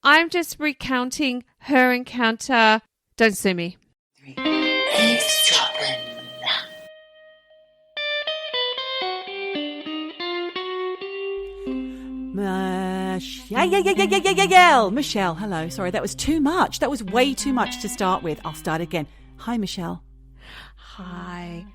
I'm just recounting her encounter. Don't sue me. Eavesdroppin. Michelle, hello. Sorry, that was too much. That was way too much to start with. I'll start again. Hi, Michelle. Hi.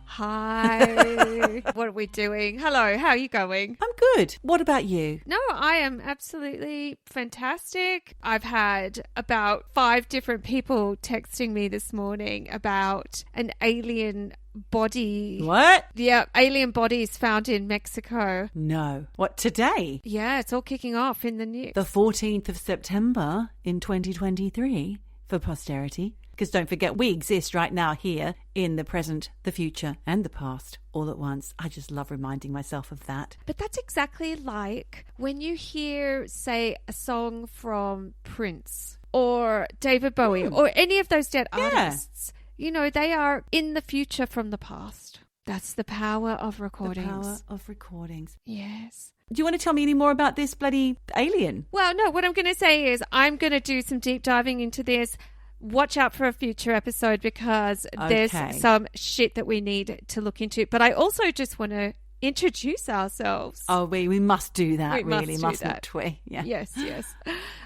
Hi. What are we doing? Hello, how are you going? I'm good. What about you? No, I am absolutely fantastic. I've had about 5 different people texting me this morning about an alien body. What? Yeah, alien bodies found in Mexico. No. What, today? Yeah, it's all kicking off in the news. The 14th of September in 2023 for posterity. Because don't forget, we exist right now here in the present, the future, and the past all at once. I just love reminding myself of that. But that's exactly like when you hear, say, a song from Prince or David Bowie or any of those dead artists. You know, they are in the future from the past. That's the power of recordings. The power of recordings. Yes. Do you want to tell me any more about this bloody alien? Well, no, what I'm going to say is I'm going to do some deep diving into this. Watch out for a future episode because there's some shit that we need to look into. But I also just want to introduce ourselves. Oh, we must do that, mustn't we? Yeah. Yes.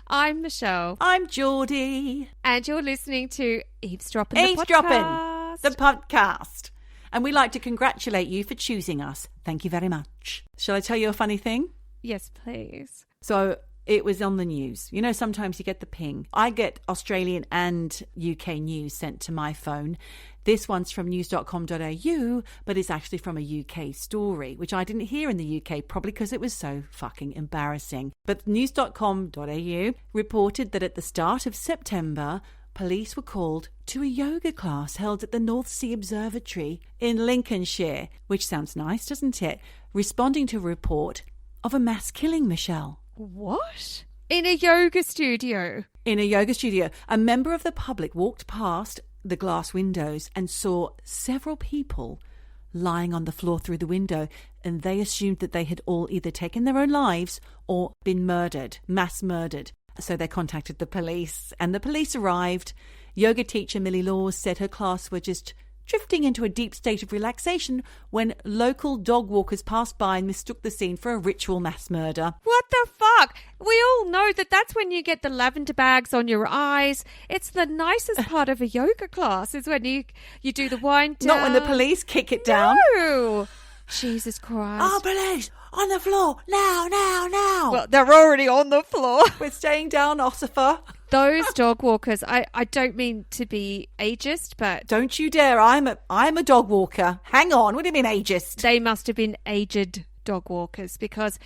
I'm Michelle. I'm Geordie. And you're listening to Eavesdroppin, the podcast. And we'd like to congratulate you for choosing us. Thank you very much. Shall I tell you a funny thing? Yes, please. So it was on the news. You know, sometimes you get the ping. I get Australian and UK news sent to my phone. This one's from news.com.au, but it's actually from a UK story, which I didn't hear in the UK, probably because it was so fucking embarrassing. But news.com.au reported that at the start of September, police were called to a yoga class held at the North Sea Observatory in Lincolnshire, which sounds nice, doesn't it? Responding to a report of a mass killing, Michelle. What? In a yoga studio? In a yoga studio. A member of the public walked past the glass windows and saw several people lying on the floor through the window, and they assumed that they had all either taken their own lives or been murdered, mass murdered. So they contacted the police, and the police arrived. Yoga teacher Millie Laws said her class were just drifting into a deep state of relaxation when local dog walkers passed by and mistook the scene for a ritual mass murder. What the fuck? We all know that that's when you get the lavender bags on your eyes. It's the nicest part of a yoga class is when you do the wind down. Not when the police kick it down. No. Jesus Christ. Oh, police! On the floor! Now! Well, they're already on the floor. We're staying down, Ossifer. Those dog walkers, I don't mean to be ageist, but... Don't you dare. I'm a dog walker. Hang on. What do you mean ageist? They must have been aged dog walkers because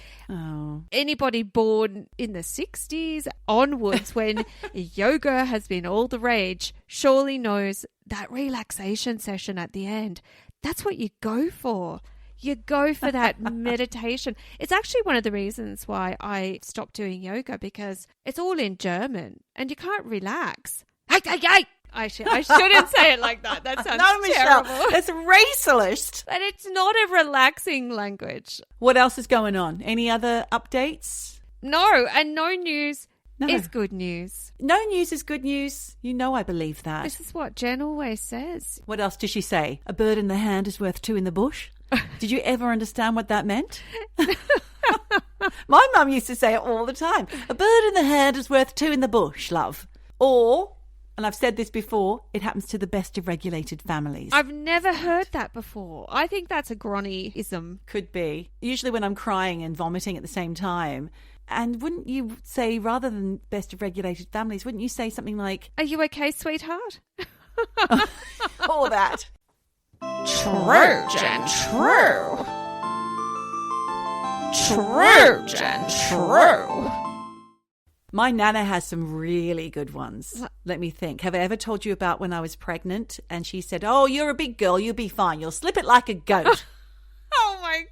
anybody born in the 60s onwards when yoga has been all the rage surely knows that relaxation session at the end. That's what you go for. You go for that meditation. It's actually one of the reasons why I stopped doing yoga because it's all in German and you can't relax. I shouldn't say it like that. That sounds terrible. It's racist. But it's not a relaxing language. What else is going on? Any other updates? No, and no news is good news. No news is good news. You know I believe that. This is what Jen always says. What else does she say? A bird in the hand is worth 2 in the bush? Did you ever understand what that meant? My mum used to say it all the time. A bird in the hand is worth 2 in the bush, love. Or, and I've said this before, it happens to the best of regulated families. I've never heard that before. I think that's a granny-ism. Could be. Usually when I'm crying and vomiting at the same time. And wouldn't you say, rather than best of regulated families, wouldn't you say something like... Are you okay, sweetheart? All that. True, Jen, true. True, Jen, true. My nana has some really good ones. Let me think. Have I ever told you about when I was pregnant and she said, oh, you're a big girl, you'll be fine. You'll slip it like a goat. Oh, my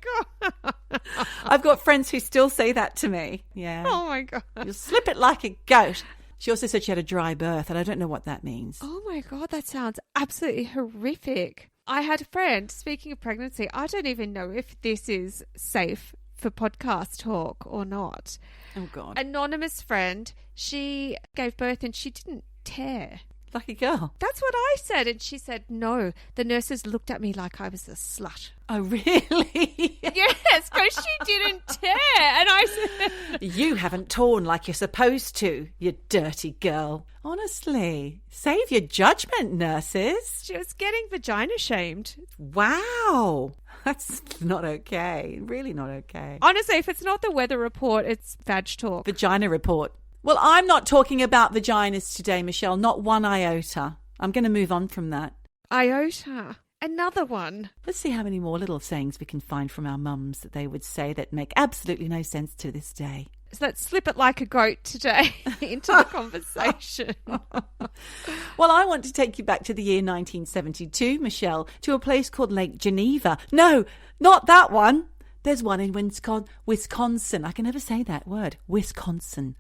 God. I've got friends who still say that to me. Yeah. Oh, my God. You'll slip it like a goat. She also said she had a dry birth, and I don't know what that means. Oh, my God. That sounds absolutely horrific. I had a friend, speaking of pregnancy, I don't even know if this is safe for podcast talk or not. Oh, God. Anonymous friend, she gave birth and she didn't tear. Lucky girl. That's what I said. And she said, no. The nurses looked at me like I was a slut. Oh, really? Yes, because she didn't tear. And I said... You haven't torn like you're supposed to, you dirty girl. Honestly, save your judgment, nurses. She was getting vagina shamed. Wow. That's not okay. Really not okay. Honestly, if it's not the weather report, it's vag talk. Vagina report. Well, I'm not talking about vaginas today, Michelle. Not one iota. I'm going to move on from that. Iota. Another one. Let's see how many more little sayings we can find from our mums that they would say that make absolutely no sense to this day. So let's slip it like a goat today into the conversation. Well, I want to take you back to the year 1972, Michelle, to a place called Lake Geneva. No, not that one. There's one in Wisconsin. I can never say that word. Wisconsin.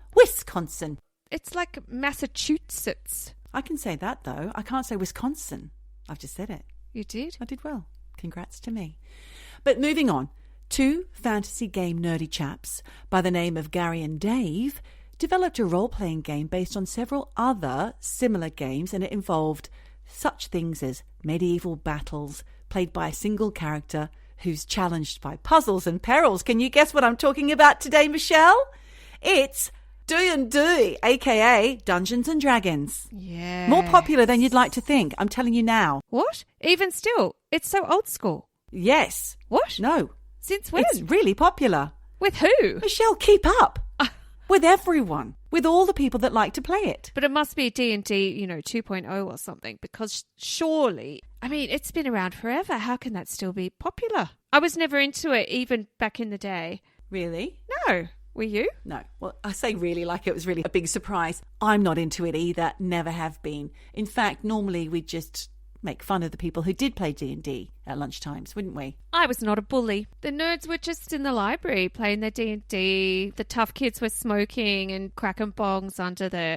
It's like Massachusetts. I can say that, though. I can't say Wisconsin. I've just said it. You did? I did well. Congrats to me. But moving on. Two fantasy game nerdy chaps by the name of Gary and Dave developed a role-playing game based on several other similar games, and it involved such things as medieval battles played by a single character who's challenged by puzzles and perils. Can you guess what I'm talking about today, Michelle? It's D&D, aka Dungeons and Dragons. Yeah. More popular than you'd like to think. I'm telling you now. What? Even still, it's so old school. Yes. What? No. Since when? It's really popular. With who? Michelle, keep up. With everyone. With all the people that like to play it. But it must be D&D, 2.0 or something, because surely, I mean, it's been around forever. How can that still be popular? I was never into it, even back in the day. Really? No. Were you? No. Well, I say really like it was really a big surprise. I'm not into it either. Never have been. In fact, normally we just make fun of the people who did play D&D at lunchtimes, wouldn't we? I was not a bully. The nerds were just in the library playing their D&D. The tough kids were smoking and cracking bongs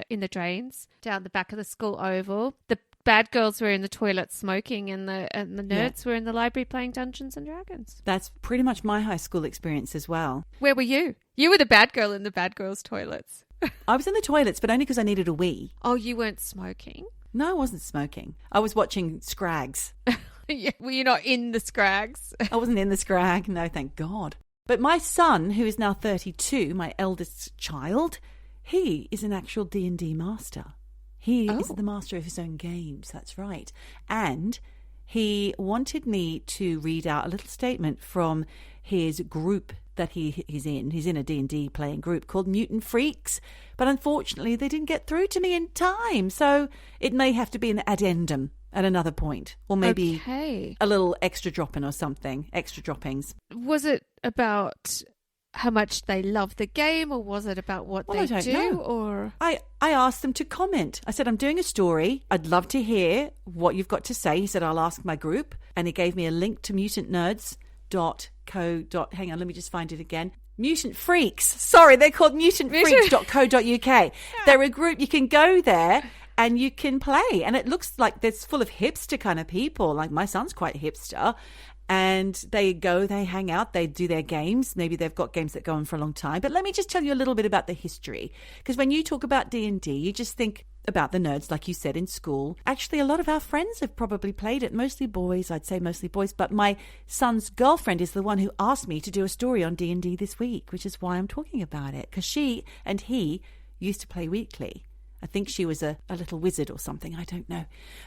in the drains down the back of the school oval. The bad girls were in the toilet smoking, and the nerds were in the library playing Dungeons and Dragons. That's pretty much my high school experience as well. Where were you? You were the bad girl in the bad girls' toilets. I was in the toilets, but only because I needed a wee. Oh, you weren't smoking? No, I wasn't smoking. I was watching Scrags. Yeah, were you not in the Scrags? I wasn't in the Scrag. No, thank God. But my son, who is now 32, my eldest child, he is an actual D&D master. He is the master of his own games. That's right. And he wanted me to read out a little statement from his group that he's in. He's in a D&D playing group called Mutant Freaks. But unfortunately, they didn't get through to me in time. So it may have to be an addendum at another point. Or maybe a little extra drop-in or something. Extra droppings. Was it about how much they love the game, or was it about what they do? Know. Or I asked them to comment. I said, I'm doing a story. I'd love to hear what you've got to say. He said, I'll ask my group. And he gave me a link to mutantnerds.co. Hang on, let me just find it again. Mutant Freaks. Sorry, they're called mutantfreaks.co.uk. They're a group. You can go there and you can play. And it looks like it's full of hipster kind of people. Like my son's quite hipster. And they go, they hang out, they do their games. Maybe they've got games that go on for a long time. But let me just tell you a little bit about the history. Because when you talk about D&D, you just think about the nerds, like you said, in school. Actually, a lot of our friends have probably played it. Mostly boys, I'd say mostly boys. But my son's girlfriend is the one who asked me to do a story on D&D this week, which is why I'm talking about it. Because she and he used to play weekly. I think she was a little wizard or something. I don't know.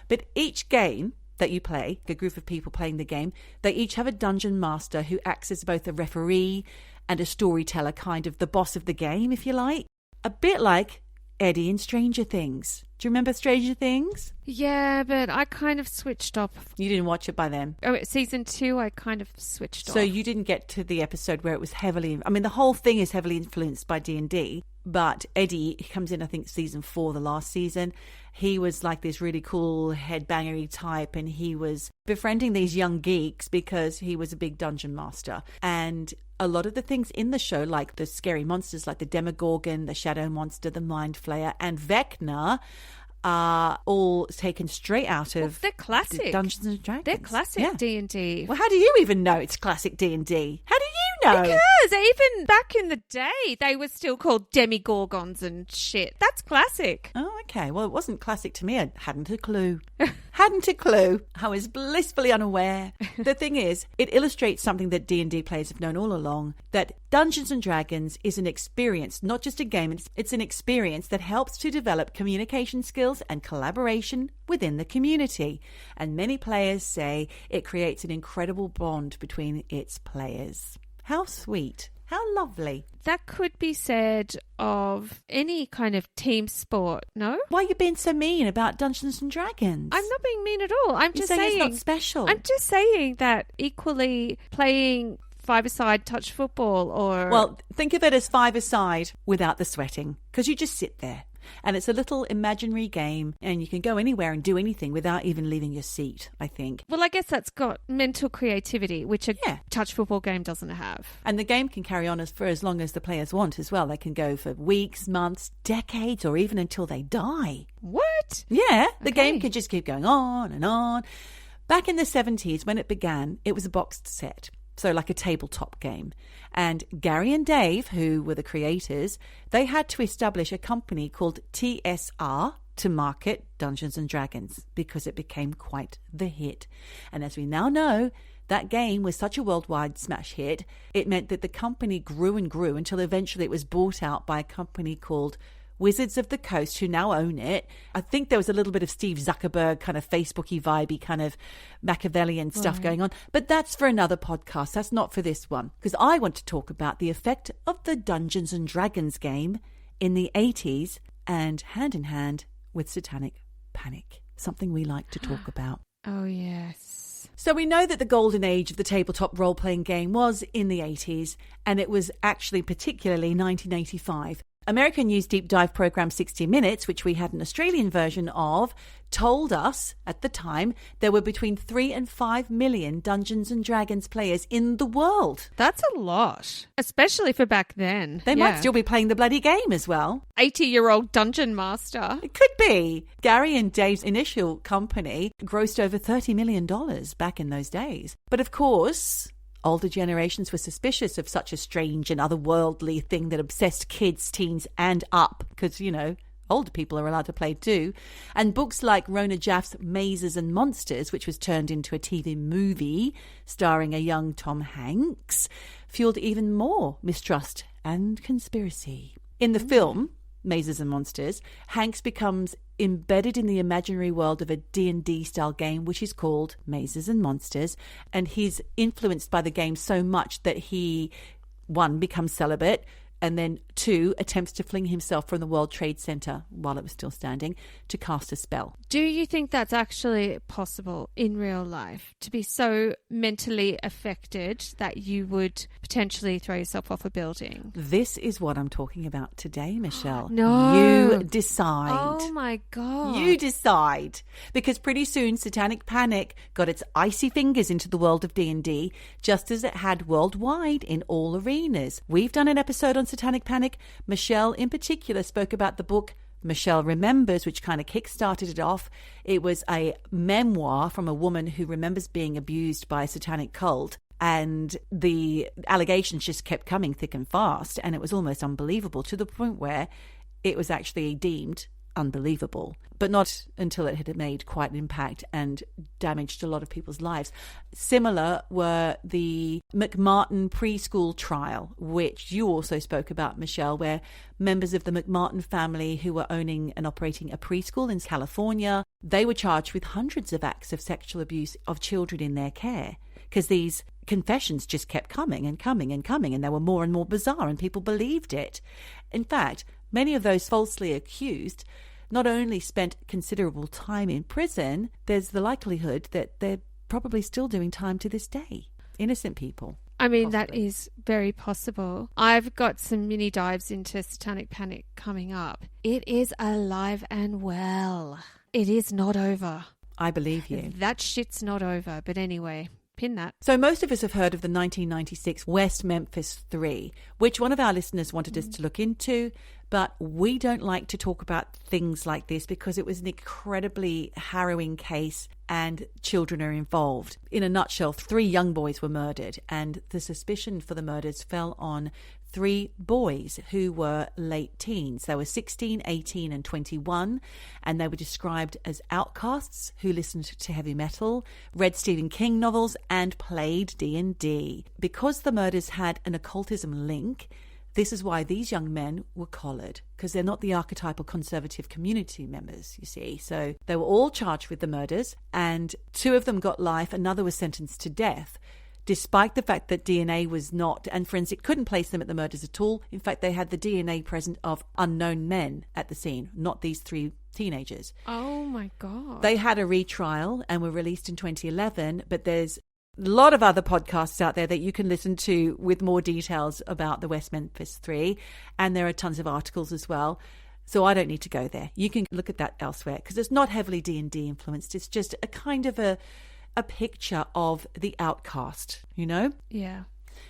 But each game that you play, a group of people playing the game, they each have a dungeon master who acts as both a referee and a storyteller, kind of the boss of the game, if you like. A bit like Eddie in Stranger Things. Do you remember Stranger Things? Yeah, but I kind of switched off. You didn't watch it by then? Oh, season 2, I kind of switched off. So you didn't get to the episode where it was heavily... I mean, the whole thing is heavily influenced by D&D, but Eddie, he comes in, I think, season 4, the last season. He was like this really cool headbangery type, and he was befriending these young geeks because he was a big dungeon master. And a lot of the things in the show, like the scary monsters, like the Demogorgon, the Shadow Monster, the Mind Flayer, and Vecna, are all taken straight out of they're classic Dungeons and Dragons. They're classic D&D. Well, how do you even know it's classic D&D? How do you know. Because even back in the day, they were still called demigorgons and shit. That's classic. Oh, okay. Well, it wasn't classic to me. I hadn't a clue. Hadn't a clue. I was blissfully unaware. The thing is, it illustrates something that D&D players have known all along, that Dungeons & Dragons is an experience, not just a game. It's an experience that helps to develop communication skills and collaboration within the community. And many players say it creates an incredible bond between its players. How sweet. How lovely. That could be said of any kind of team sport, no? Why are you being so mean about Dungeons & Dragons? I'm not being mean at all. I'm just saying it's not special. I'm just saying that equally playing five-a-side touch football or... Well, think of it as five-a-side without the sweating, because you just sit there. And it's a little imaginary game, and you can go anywhere and do anything without even leaving your seat, I think. Well, I guess that's got mental creativity, which a touch football game doesn't have. And the game can carry on for as long as the players want as well. They can go for weeks, months, decades, or even until they die. What? Yeah, the game can just keep going on and on. Back in the 70s, when it began, it was a boxed set. So like a tabletop game. And Gary and Dave, who were the creators, they had to establish a company called TSR to market Dungeons & Dragons because it became quite the hit. And as we now know, that game was such a worldwide smash hit, it meant that the company grew and grew until eventually it was bought out by a company called Wizards of the Coast, who now own it. I think there was a little bit of Steve Zuckerberg kind of Facebooky vibey kind of Machiavellian stuff going on. But that's for another podcast. That's not for this one. Because I want to talk about the effect of the Dungeons & Dragons game in the 80s and hand in hand with Satanic Panic. Something we like to talk about. Oh, yes. So we know that the golden age of the tabletop role-playing game was in the 80s, and it was actually particularly 1985. American news deep dive program 60 Minutes, which we had an Australian version of, told us at the time there were between 3 and 5 million Dungeons and Dragons players in the world. That's a lot, especially for back then. They might still be playing the bloody game as well. 80-year-old dungeon master. It could be. Gary and Dave's initial company grossed over $30 million back in those days. But of course, older generations were suspicious of such a strange and otherworldly thing that obsessed kids, teens, and up, because, you know, older people are allowed to play too. And books like Rona Jaff's Mazes and Monsters, which was turned into a TV movie starring a young Tom Hanks, fueled even more mistrust and conspiracy. In the film Mazes and Monsters, Hanks becomes embedded in the imaginary world of a D&D style game which is called Mazes and Monsters, and he's influenced by the game so much that he, 1, becomes celibate, and then 2, attempts to fling himself from the World Trade Center while it was still standing to cast a spell. Do you think that's actually possible in real life, to be so mentally affected that you would potentially throw yourself off a building? This is what I'm talking about today, Michelle. No. You decide. Oh my God. You decide. Because pretty soon Satanic Panic got its icy fingers into the world of D&D, just as it had worldwide in all arenas. We've done an episode on Satanic Panic. Michelle in particular spoke about the book Michelle Remembers, which kind of kick-started it off. It was a memoir from a woman who remembers being abused by a satanic cult, and the allegations just kept coming thick and fast, and it was almost unbelievable, to the point where it was actually deemed unbelievable, but not until it had made quite an impact and damaged a lot of people's lives. Similar were the McMartin preschool trial, which you also spoke about, Michelle, where members of the McMartin family who were owning and operating a preschool in California, they were charged with hundreds of acts of sexual abuse of children in their care, because these confessions just kept coming and coming and coming, and they were more and more bizarre, and people believed it. In fact, many of those falsely accused not only spent considerable time in prison, there's the likelihood that they're probably still doing time to this day. Innocent people. I mean, possibly. That is very possible. I've got some mini dives into Satanic Panic coming up. It is alive and well. It is not over. I believe you. That shit's not over. But anyway, pin that. So most of us have heard of the 1996 West Memphis 3, which one of our listeners wanted us to look into. But we don't like to talk about things like this because it was an incredibly harrowing case and children are involved. In a nutshell, 3 young boys were murdered, and the suspicion for the murders fell on 3 boys who were late teens. They were 16, 18 and 21, and they were described as outcasts who listened to heavy metal, read Stephen King novels and played D&D. Because the murders had an occultism link, this is why these young men were collared, because they're not the archetypal conservative community members, you see. So they were all charged with the murders, and 2 of them got life, another was sentenced to death, despite the fact that DNA was not, and forensic couldn't place them at the murders at all. In fact, they had the DNA present of unknown men at the scene, not these 3 teenagers. Oh my God. They had a retrial and were released in 2011, but there's a lot of other podcasts out there that you can listen to with more details about the West Memphis 3, and there are tons of articles as well. So I don't need to go there. You can look at that elsewhere because it's not heavily D&D influenced. It's just a kind of a picture of the outcast, you know? Yeah.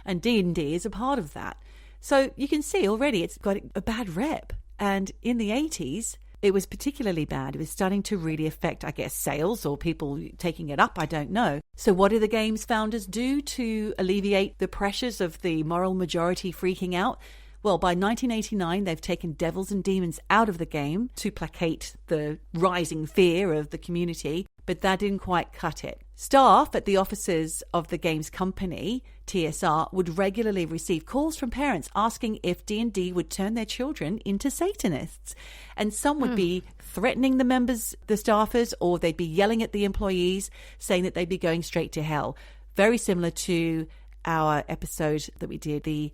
And D&D is a part of that. So you can see already it's got a bad rep. And in the 80s, it was particularly bad. It was starting to really affect, I guess, sales or people taking it up. I don't know. So what do the game's founders do to alleviate the pressures of the moral majority freaking out? Well, by 1989, they've taken devils and demons out of the game to placate the rising fear of the community, but that didn't quite cut it. Staff at the offices of the game's company, TSR, would regularly receive calls from parents asking if D&D would turn their children into Satanists. And some would be threatening the members, the staffers, or they'd be yelling at the employees, saying that they'd be going straight to hell. Very similar to our episode that we did, the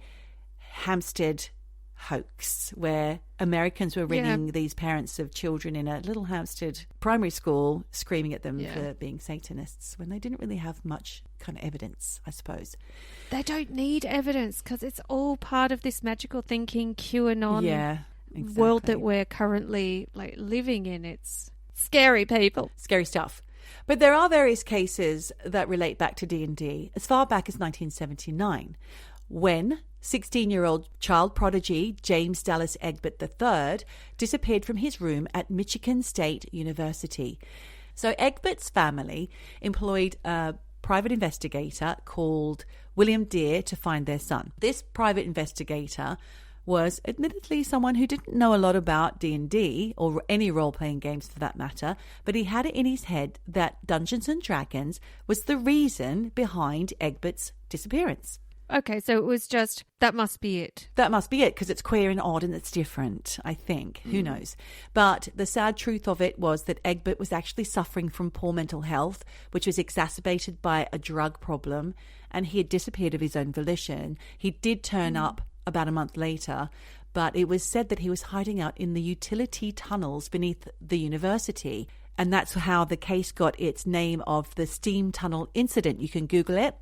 Hampstead hoax, where Americans were ringing these parents of children in a little Hampstead primary school, screaming at them for being Satanists when they didn't really have much kind of evidence, I suppose. They don't need evidence because it's all part of this magical thinking QAnon world that we're currently living in. It's scary, people. Scary stuff. But there are various cases that relate back to D&D as far back as 1979, when 16-year-old child prodigy James Dallas Egbert III disappeared from his room at Michigan State University. So Egbert's family employed a private investigator called William Deere to find their son. This private investigator was admittedly someone who didn't know a lot about D&D or any role-playing games for that matter, but he had it in his head that Dungeons & Dragons was the reason behind Egbert's disappearance. Okay, so it was just, that must be it. That must be it, because it's queer and odd and it's different, I think. Who knows? But the sad truth of it was that Egbert was actually suffering from poor mental health, which was exacerbated by a drug problem, and he had disappeared of his own volition. He did turn up about a month later, but it was said that he was hiding out in the utility tunnels beneath the university. And that's how the case got its name of the Steam Tunnel Incident. You can Google it,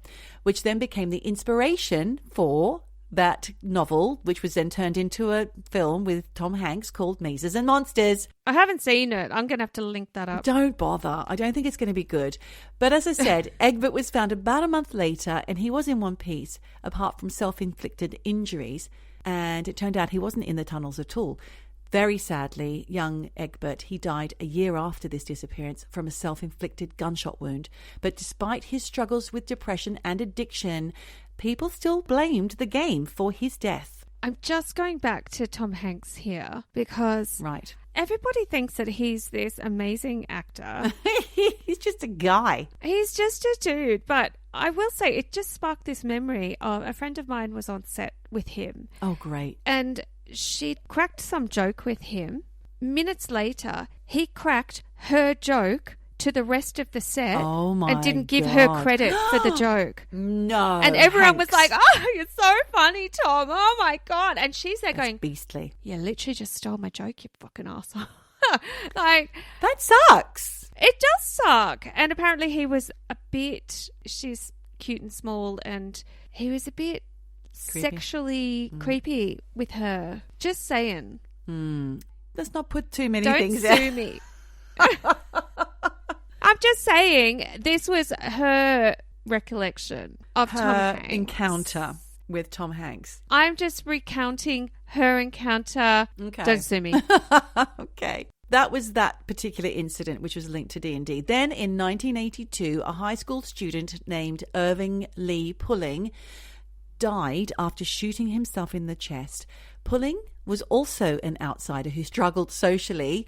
which then became the inspiration for that novel, which was then turned into a film with Tom Hanks called Mazes and Monsters. I haven't seen it. I'm going to have to link that up. Don't bother. I don't think it's going to be good. But as I said, Egbert was found about a month later, and he was in one piece, apart from self-inflicted injuries. And it turned out he wasn't in the tunnels at all. Very sadly, young Egbert, he died a year after this disappearance from a self-inflicted gunshot wound. But despite his struggles with depression and addiction, people still blamed the game for his death. I'm just going back to Tom Hanks here because everybody thinks that he's this amazing actor. He's just a guy. He's just a dude. But I will say it just sparked this memory of a friend of mine was on set with him. Oh, great. And she cracked some joke with him. Minutes later, he cracked her joke to the rest of the set and didn't give her credit for the joke. No. And everyone Hanks. was like, oh, you're so funny, Tom. Oh, my God. And she's there going, beastly. You literally just stole my joke, you fucking arsehole. Like, that sucks. It does suck. And apparently he was a bit, she's cute and small, and he was a bit sexually creepy with her. Just saying. Let's not put too many Don't things sue me. I'm just saying this was her recollection of Tom Hanks. Encounter with Tom Hanks. I'm just recounting her encounter. Okay. Don't sue me. Okay. That was that particular incident, which was linked to D&D. Then in 1982, a high school student named Irving Lee Pulling died after shooting himself in the chest. Pulling was also an outsider who struggled socially.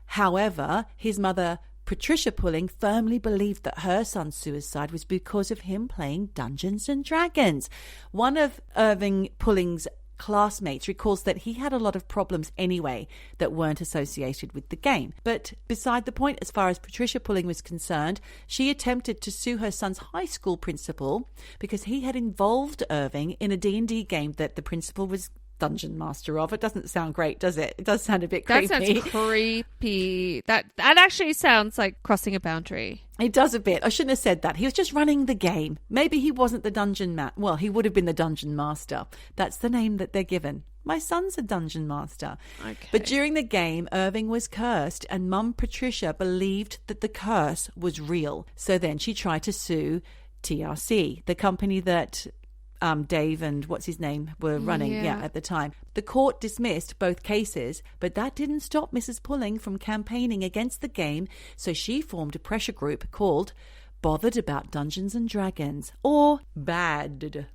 However, his mother, Patricia Pulling, firmly believed that her son's suicide was because of him playing Dungeons and Dragons. One of Irving Pulling's classmates recalls that he had a lot of problems anyway that weren't associated with the game. But beside the point, as far as Patricia Pulling was concerned, she attempted to sue her son's high school principal because he had involved Irving in a D&D game that the principal was dungeon master of. It doesn't sound great, does it? It does sound a bit creepy. That sounds creepy. That actually sounds like crossing a boundary. It does a bit. I shouldn't have said that. He was just running the game. Maybe he wasn't the dungeon well, he would have been the dungeon master. That's the name that they're given. My son's a dungeon master. Okay. But during the game, Irving was cursed, and Mum Patricia believed that the curse was real. So then she tried to sue TRC, the company that Dave and what's his name were running at the time. The court dismissed both cases, but that didn't stop Mrs. Pulling from campaigning against the game, so she formed a pressure group called Bothered About Dungeons and Dragons, or BAD,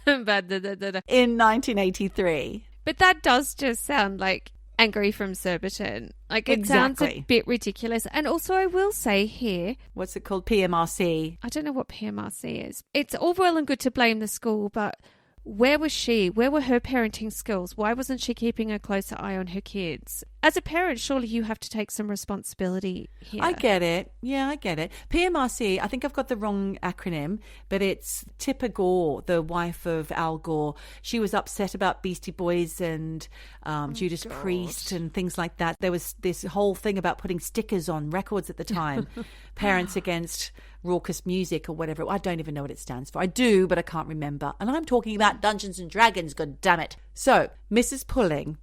in 1983. But that does just sound like Angry from Surbiton. Like, it sounds a bit ridiculous. And also, I will say here... What's it called? PMRC. I don't know what PMRC is. It's all well and good to blame the school, but where was she? Where were her parenting skills? Why wasn't she keeping a closer eye on her kids? As a parent, surely you have to take some responsibility here. I get it. Yeah, I get it. PMRC, I think I've got the wrong acronym, but it's Tipper Gore, the wife of Al Gore. She was upset about Beastie Boys and Judas Priest and things like that. There was this whole thing about putting stickers on records at the time. Parents Against Raucous Music or whatever. I don't even know what it stands for. I do, but I can't remember. And I'm talking about Dungeons and Dragons, god damn it. So, Mrs. Pulling,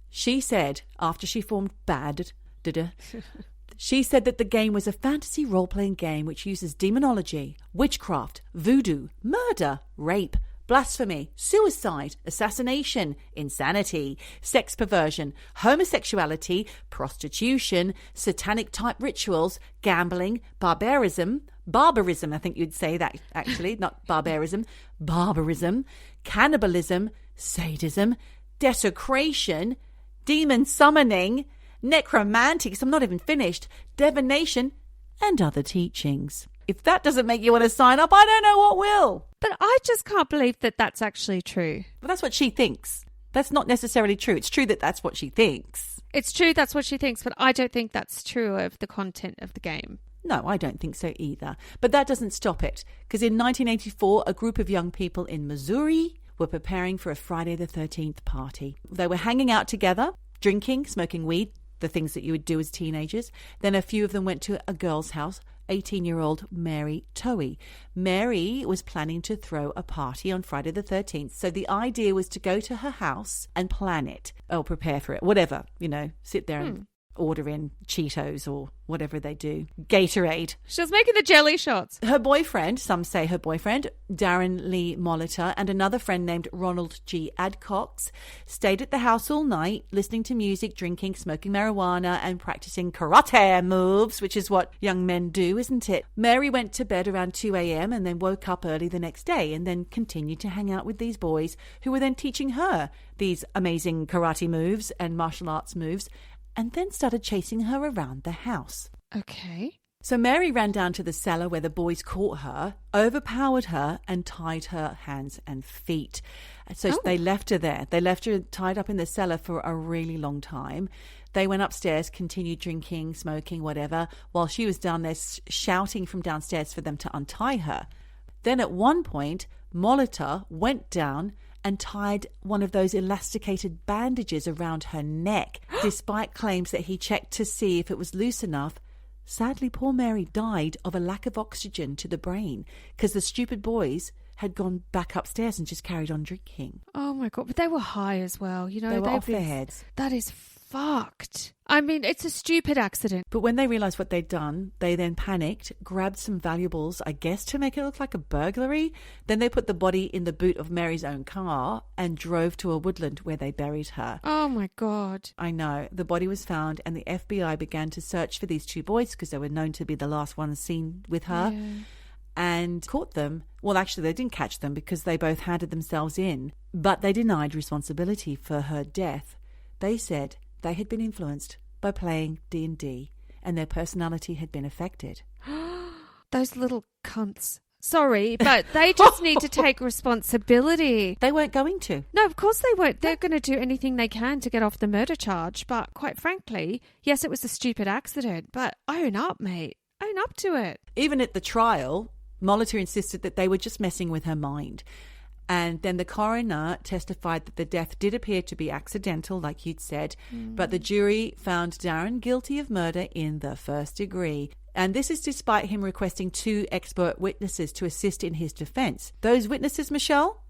she said, after she formed BAD, she said that the game was a fantasy role-playing game which uses demonology, witchcraft, voodoo, murder, rape, blasphemy, suicide, assassination, insanity, sex perversion, homosexuality, prostitution, satanic-type rituals, gambling, barbarism, I think you'd say that actually, not barbarism, cannibalism, sadism, desecration, demon summoning, necromantics, I'm not even finished, divination, and other teachings. If that doesn't make you want to sign up, I don't know what will. But I just can't believe that that's actually true. But that's what she thinks. That's not necessarily true. It's true that that's what she thinks. It's true that's what she thinks, but I don't think that's true of the content of the game. No, I don't think so either. But that doesn't stop it. Because in 1984, a group of young people in Missouri were preparing for a Friday the 13th party. They were hanging out together, drinking, smoking weed, the things that you would do as teenagers. Then a few of them went to a girl's house, 18-year-old Mary Towie. Mary was planning to throw a party on Friday the 13th. So the idea was to go to her house and plan it, or prepare for it, whatever, sit there and order in Cheetos or whatever they do. Gatorade. She was making the jelly shots. Her boyfriend, some say her boyfriend, Darren Lee Molitor, and another friend named Ronald G. Adcox stayed at the house all night, listening to music, drinking, smoking marijuana, and practicing karate moves, which is what young men do, isn't it? Mary went to bed around 2 a.m. and then woke up early the next day and then continued to hang out with these boys who were then teaching her these amazing karate moves and martial arts moves, and then started chasing her around the house. Okay. So Mary ran down to the cellar where the boys caught her, overpowered her, and tied her hands and feet. So they left her there. They left her tied up in the cellar for a really long time. They went upstairs, continued drinking, smoking, whatever, while she was down there shouting from downstairs for them to untie her. Then at one point, Molitor went down and tied one of those elasticated bandages around her neck, despite claims that he checked to see if it was loose enough. Sadly, poor Mary died of a lack of oxygen to the brain because the stupid boys had gone back upstairs and just carried on drinking. Oh my God, but they were high as well. They were off their heads. That is fucked. I mean, it's a stupid accident. But when they realised what they'd done, they then panicked, grabbed some valuables, I guess, to make it look like a burglary. Then they put the body in the boot of Mary's own car and drove to a woodland where they buried her. Oh, my God. I know. The body was found and the FBI began to search for these two boys because they were known to be the last ones seen with her. Yeah. And caught them. Well, actually, they didn't catch them because they both handed themselves in. But they denied responsibility for her death. They said they had been influenced by playing D&D and their personality had been affected. Those little cunts. Sorry, but they just need to take responsibility. They weren't going to. No, of course they won't. They're going to do anything they can to get off the murder charge. But quite frankly, yes, it was a stupid accident, but own up, mate. Own up to it. Even at the trial, Molitor insisted that they were just messing with her mind. And then the coroner testified that the death did appear to be accidental, like you'd said, but the jury found Darren guilty of murder in the first degree. And this is despite him requesting 2 expert witnesses to assist in his defence. Those witnesses, Michelle?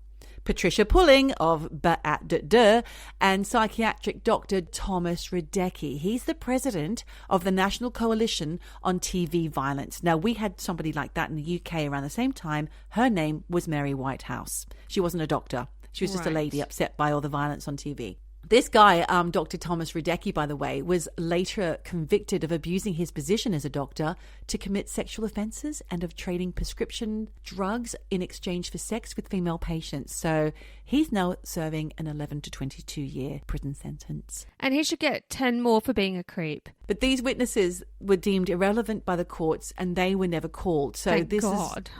Patricia Pulling of BAAT and psychiatric Dr. Thomas Radecki. He's the president of the National Coalition on TV Violence. Now, we had somebody like that in the UK around the same time. Her name was Mary Whitehouse. She wasn't a doctor. She was just a lady upset by all the violence on TV. This guy, Dr. Thomas Radecki, by the way, was later convicted of abusing his position as a doctor to commit sexual offences and of trading prescription drugs in exchange for sex with female patients. So he's now serving an 11 to 22-year prison sentence. And he should get 10 more for being a creep. But these witnesses were deemed irrelevant by the courts and they were never called. So Thank this God.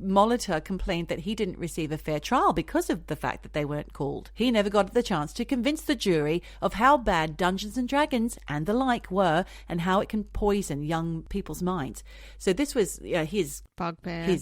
Molitor complained that he didn't receive a fair trial because of the fact that they weren't called. He never got the chance to convince the jury of how bad Dungeons and Dragons and the like were and how it can poison young people's minds. So this was his bugbear.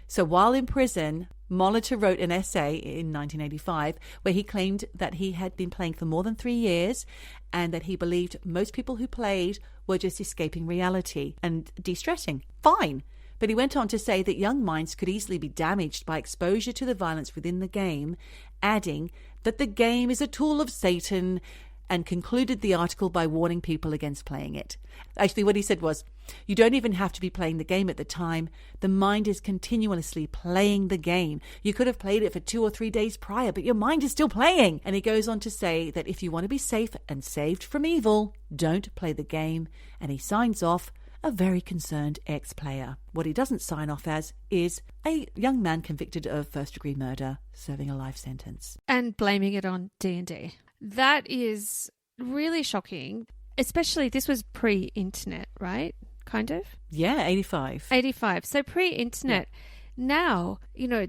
So while in prison, Molitor wrote an essay in 1985 where he claimed that he had been playing for more than 3 years and that he believed most people who played were just escaping reality and de-stressing. Fine. But he went on to say that young minds could easily be damaged by exposure to the violence within the game, adding that the game is a tool of Satan, and concluded the article by warning people against playing it. Actually, what he said was, you don't even have to be playing the game at the time. The mind is continuously playing the game. You could have played it for 2 or 3 days prior, but your mind is still playing. And he goes on to say that if you want to be safe and saved from evil, don't play the game. And he signs off, a very concerned ex-player. What he doesn't sign off as is a young man convicted of first-degree murder, serving a life sentence. And blaming it on D&D. That is really shocking, especially this was pre-internet, right? Kind of? Yeah, 85. 85. So pre-internet. Yeah. Now,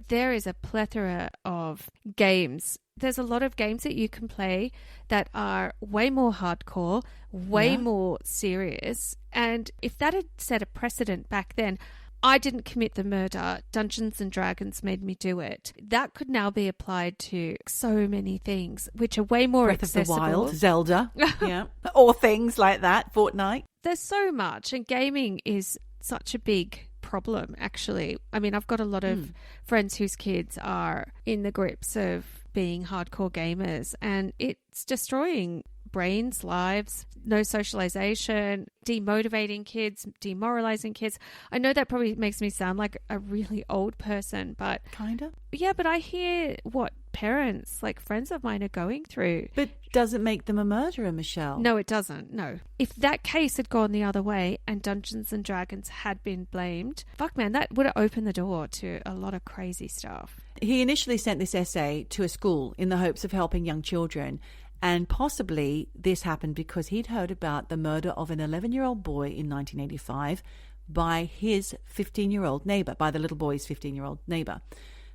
there is a plethora of games. There's a lot of games that you can play that are way more hardcore, way more serious. And if that had set a precedent back then, I didn't commit the murder. Dungeons and Dragons made me do it. That could now be applied to so many things, which are way more accessible. Breath of the Wild, Zelda, yeah, or things like that, Fortnite. There's so much, and gaming is such a big problem, actually. I mean, I've got a lot of friends whose kids are in the grips of being hardcore gamers, and it's destroying brains, lives, no socialization, demotivating kids, demoralizing kids. I know that probably makes me sound like a really old person, but kind of. Yeah, but I hear what parents, like friends of mine, are going through. But doesn't make them a murderer, Michelle. No, it doesn't. No. If that case had gone the other way and Dungeons and Dragons had been blamed, fuck man, that would have opened the door to a lot of crazy stuff. He initially sent this essay to a school in the hopes of helping young children. And possibly this happened because he'd heard about the murder of an 11-year-old boy in 1985 by his 15-year-old neighbour, by the little boy's 15-year-old neighbour.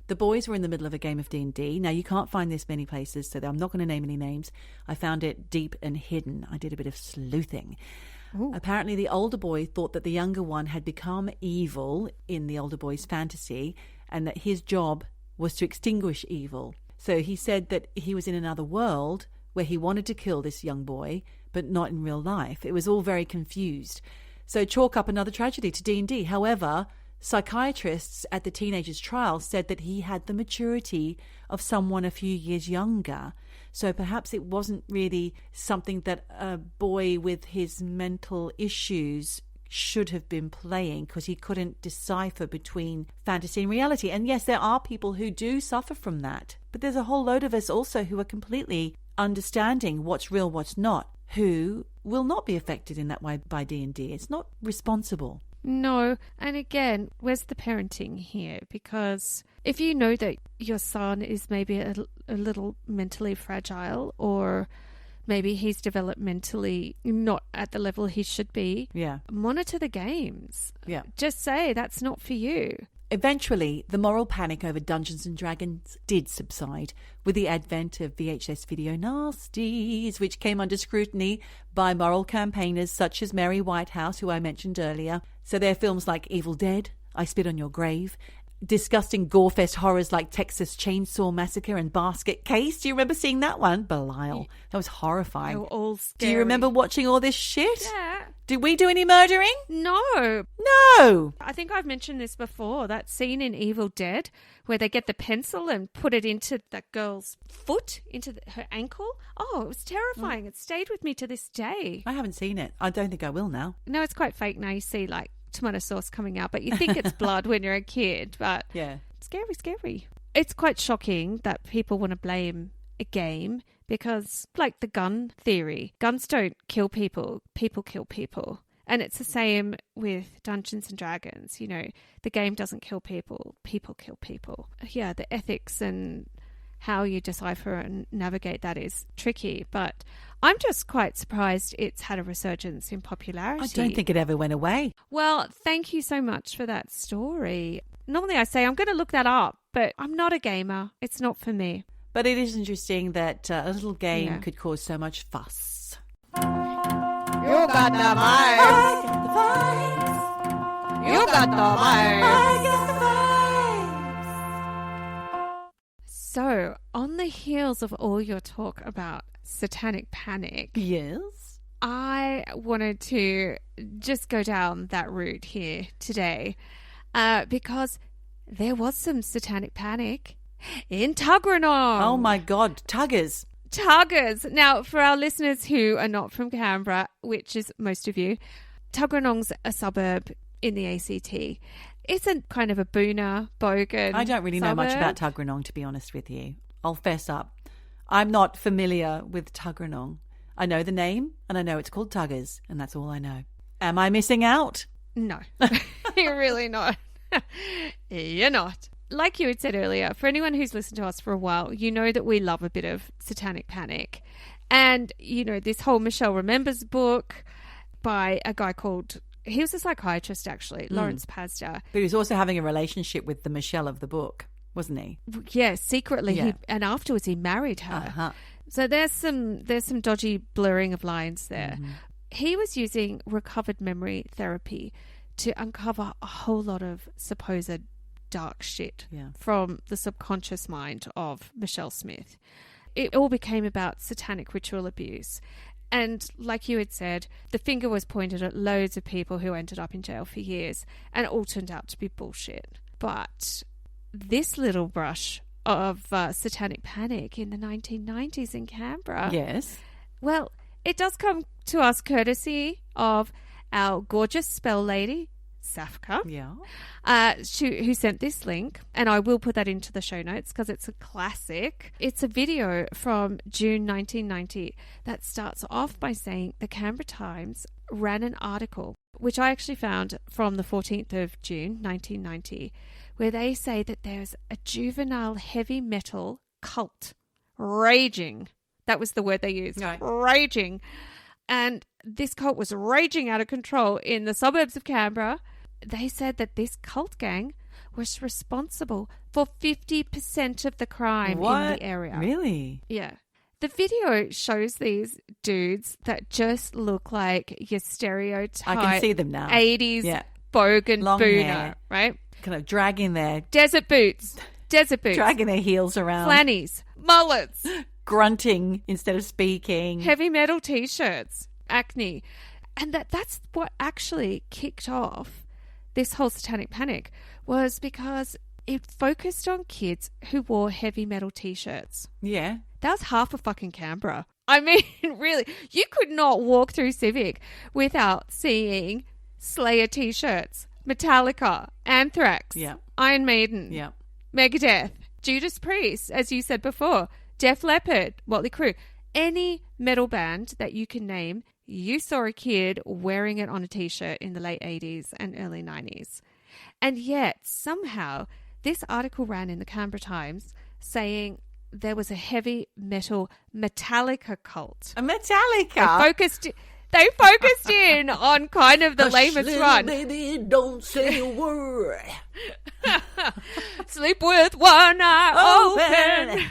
The boys were in the middle of a game of D&D. Now, you can't find this many places, so I'm not going to name any names. I found it deep and hidden. I did a bit of sleuthing. Ooh. Apparently, the older boy thought that the younger one had become evil in the older boy's fantasy and that his job was to extinguish evil. So he said that he was in another world where he wanted to kill this young boy, but not in real life. It was all very confused. So chalk up another tragedy to D&D. However, psychiatrists at the teenager's trial said that he had the maturity of someone a few years younger. So perhaps it wasn't really something that a boy with his mental issues should have been playing, because he couldn't decipher between fantasy and reality. And yes, there are people who do suffer from that, but there's a whole load of us also who are completely understanding what's real, what's not, who will not be affected in that way by D&D. It's not responsible. No. And again, where's the parenting here? Because if you know that your son is maybe a little mentally fragile, or maybe he's developmentally not at the level he should be, monitor the games. Yeah. Just say that's not for you. Eventually, the moral panic over Dungeons and Dragons did subside with the advent of VHS video nasties, which came under scrutiny by moral campaigners such as Mary Whitehouse, who I mentioned earlier. So there are films like Evil Dead, I Spit on Your Grave, disgusting gore-fest horrors like Texas Chainsaw Massacre and Basket Case. Do you remember seeing that one? Belial. That was horrifying. They were all scary. Do you remember watching all this shit? Yeah. Did we do any murdering? No. No. I think I've mentioned this before, that scene in Evil Dead where they get the pencil and put it into that girl's foot, into her ankle. Oh, it was terrifying. It stayed with me to this day. I haven't seen it. I don't think I will now. No, it's quite fake now. You see like tomato sauce coming out, but you think it's blood when you're a kid. But yeah, scary. It's quite shocking that people want to blame a game because, like the gun theory, guns don't kill people, people kill people. And it's the same with Dungeons and Dragons. You know, the game doesn't kill people, people kill people. Yeah, the ethics and how you decipher and navigate that is tricky. But I'm just quite surprised it's had a resurgence in popularity. I don't think it ever went away. Well, thank you so much for that story. Normally I say I'm going to look that up, but I'm not a gamer. It's not for me. But it is interesting that a little game could cause so much fuss. You got the vibes. I got the vibes. You got the vibes. I got the vibes. So, on the heels of all your talk about Satanic Panic, yes, I wanted to just go down that route here today because there was some Satanic Panic in Tuggeranong. Oh my God, tuggers. Now, for our listeners who are not from Canberra, which is most of you, Tuggeranong's a suburb in the ACT. It's a kind of a booner, bogan I don't really know much about Tuggeranong, to be honest with you. I'll fess up. I'm not familiar with Tuggeranong. I know the name and I know it's called Tuggers, and that's all I know. Am I missing out? No, you're really not. You're not. Like you had said earlier, for anyone who's listened to us for a while, you know that we love a bit of Satanic Panic. And, you know, this whole Michelle Remembers book by a guy called, he was a psychiatrist actually, Lawrence Pazder. But he was also having a relationship with the Michelle of the book, wasn't he? Yeah, secretly. Yeah. And afterwards he married her. Uh-huh. So there's some dodgy blurring of lines there. Mm-hmm. He was using recovered memory therapy to uncover a whole lot of supposed dark shit from the subconscious mind of Michelle Smith. It all became about satanic ritual abuse. And like you had said, the finger was pointed at loads of people who ended up in jail for years, and it all turned out to be bullshit. But this little brush of Satanic Panic in the 1990s in Canberra. Yes. Well, it does come to us courtesy of our gorgeous spell lady, Safka, who sent this link, and I will put that into the show notes because it's a classic. It's a video from June 1990 that starts off by saying the Canberra Times ran an article, which I actually found from the 14th of June 1990, where they say that there's a juvenile heavy metal cult raging. That was the word they used, raging. And this cult was raging out of control in the suburbs of Canberra. They said that this cult gang was responsible for 50% of the crime in the area. Really? Yeah. The video shows these dudes that just look like your stereotype. I can see them now. 80s bogan long booner, hair, right? Kind of dragging their desert boots, dragging their heels around, flannies, mullets, grunting instead of speaking, heavy metal t-shirts, acne, and that's what actually kicked off this whole Satanic Panic, was because it focused on kids who wore heavy metal t-shirts. Yeah. that was half of fucking Canberra. I mean, really, you could not walk through Civic without seeing Slayer t-shirts, Metallica, Anthrax, Iron Maiden, Megadeth, Judas Priest, as you said before, Def Leppard, Motley Crue. Any metal band that you can name, you saw a kid wearing it on a t-shirt in the late 80s and early 90s. And yet, somehow, this article ran in the Canberra Times saying there was a heavy metal Metallica cult. A Metallica? They focused in on kind of the lamest one. Baby, don't say a word. Sleep with one eye open.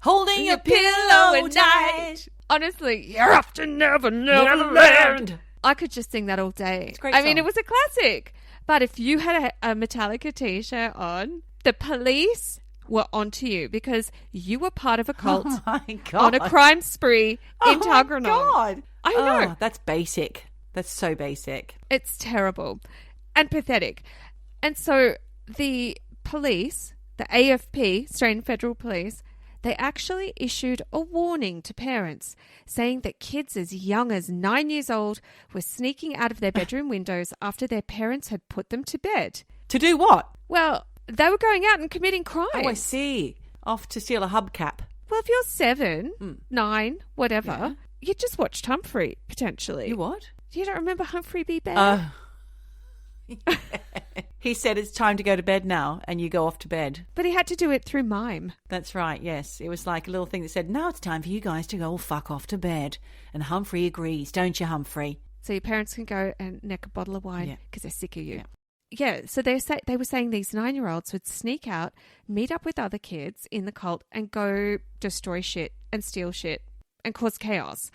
Holding your pillow at night. Honestly, you're off to never land. I could just sing that all day. It's a great I mean, song. it was a classic. But if you had a Metallica t-shirt on, the police were onto you because you were part of a cult on a crime spree in Tuggeranong. Oh, my God. I know. Oh, that's basic. That's so basic. It's terrible and pathetic. And so the police, the AFP, Australian Federal Police, they actually issued a warning to parents saying that kids as young as 9 years old were sneaking out of their bedroom windows after their parents had put them to bed. To do what? Well, they were going out and committing crimes. Oh, I see. Off to steal a hubcap. Well, if you're 7, 9, whatever, you just watched Humphrey, potentially. You what? You don't remember Humphrey B. Bear? He said it's time to go to bed now, and you go off to bed. But he had to do it through mime. That's right, yes. It was like a little thing that said, now it's time for you guys to go all fuck off to bed. And Humphrey agrees, don't you, Humphrey? So your parents can go and neck a bottle of wine because they're sick of you. Yeah, so they were saying these 9-year-olds would sneak out, meet up with other kids in the cult and go destroy shit and steal shit and cause chaos.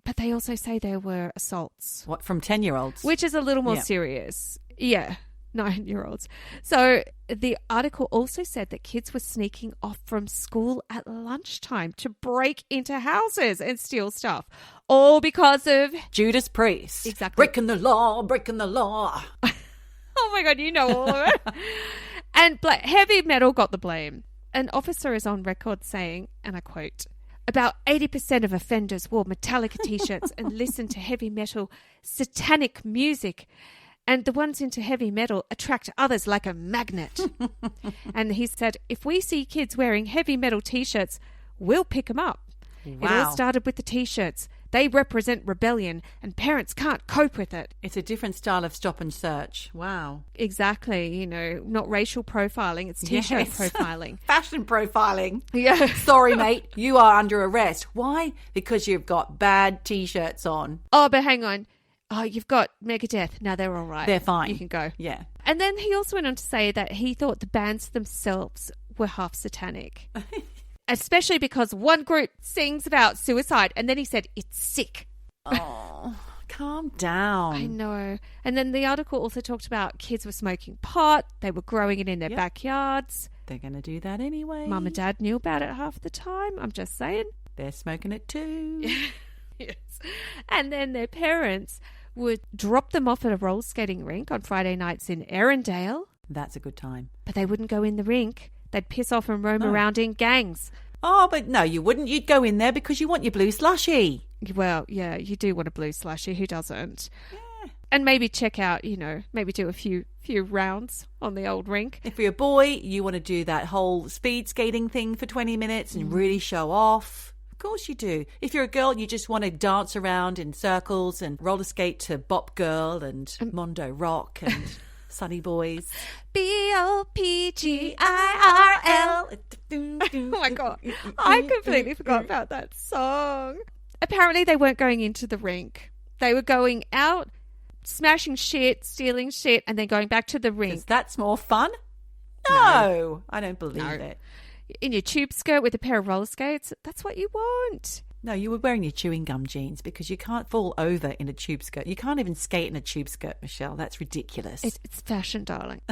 But they also say there were assaults. What, from 10-year-olds? Which is a little more serious. Yeah, 9-year-olds. So the article also said that kids were sneaking off from school at lunchtime to break into houses and steal stuff. All because of Judas Priest. Exactly. Breaking the law, breaking the law. Oh my God, you know all of it. And heavy metal got the blame. An officer is on record saying, and I quote, about 80% of offenders wore Metallica t-shirts and listened to heavy metal satanic music. And the ones into heavy metal attract others like a magnet. And he said, if we see kids wearing heavy metal t-shirts, we'll pick them up. Wow. It all started with the t-shirts. They represent rebellion and parents can't cope with it. It's a different style of stop and search. Wow. Exactly. You know, not racial profiling. It's t-shirt profiling. Fashion profiling. Yeah. Sorry, mate. You are under arrest. Why? Because you've got bad t-shirts on. Oh, but hang on. Oh, you've got Megadeth. No, they're all right. They're fine. You can go. Yeah. And then he also went on to say that he thought the bands themselves were half satanic. Especially because one group sings about suicide and then he said, it's sick. Oh, calm down. I know. And then the article also talked about kids were smoking pot. They were growing it in their backyards. They're going to do that anyway. Mum and Dad knew about it half the time. I'm just saying. They're smoking it too. Yes. And then their parents would drop them off at a roller skating rink on Friday nights in Erindale. That's a good time. But they wouldn't go in the rink. They'd piss off and roam around in gangs. Oh, but no, you wouldn't. You'd go in there because you want your blue slushy. Well, yeah, you do want a blue slushy. Who doesn't? Yeah. And maybe check out, you know, maybe do a few rounds on the old rink. If you're a boy, you want to do that whole speed skating thing for 20 minutes and really show off. Of course you do. If you're a girl, you just want to dance around in circles and roller skate to Bop Girl and Mondo Rock and Sunny Boys. BOPGIRL. Oh my God. I completely forgot about that song. Apparently they weren't going into the rink. They were going out, smashing shit, stealing shit, and then going back to the rink. That's more fun? No. I don't believe it. In your tube skirt with a pair of roller skates, that's what you want. No, you were wearing your chewing gum jeans because you can't fall over in a tube skirt. You can't even skate in a tube skirt, Michelle. That's ridiculous. It's fashion, darling.